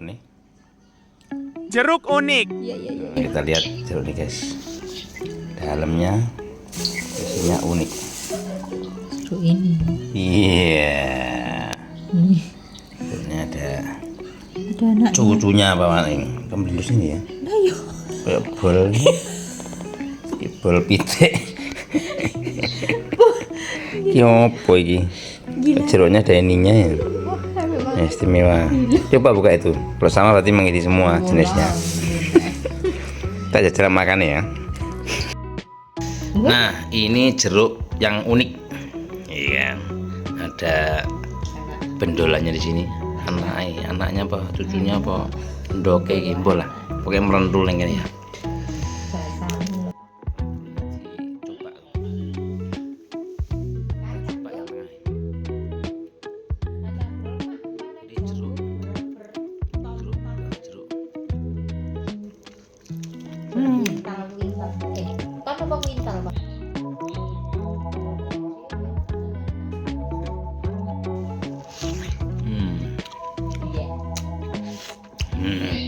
Nih. Jeruk unik. Kita lihat jeruk nih guys. Dalamnya isinya unik. Jeruk ini. Iya. Ini Ini ada anaknya. cucunya apa ini? Kembali sini ya. Ayo. Kayak bol. Bol pitik. Iki opo iki? Jeruknya ada ininya ya. Istimewa. Coba buka itu. Kalau sama berarti mengisi semua jenisnya. Kita jalan makan ya. Nah, ini jeruk yang unik. Iya. Ada bendolannya di sini. Anaknya apa? Cucunya apa? Ndoke gimbol lah. Pokoknya merentul yang ini ya. Coba. Coba yang tengah. Ini jeruk. Jeruk. Kan apa wintal, Pak? Hmm.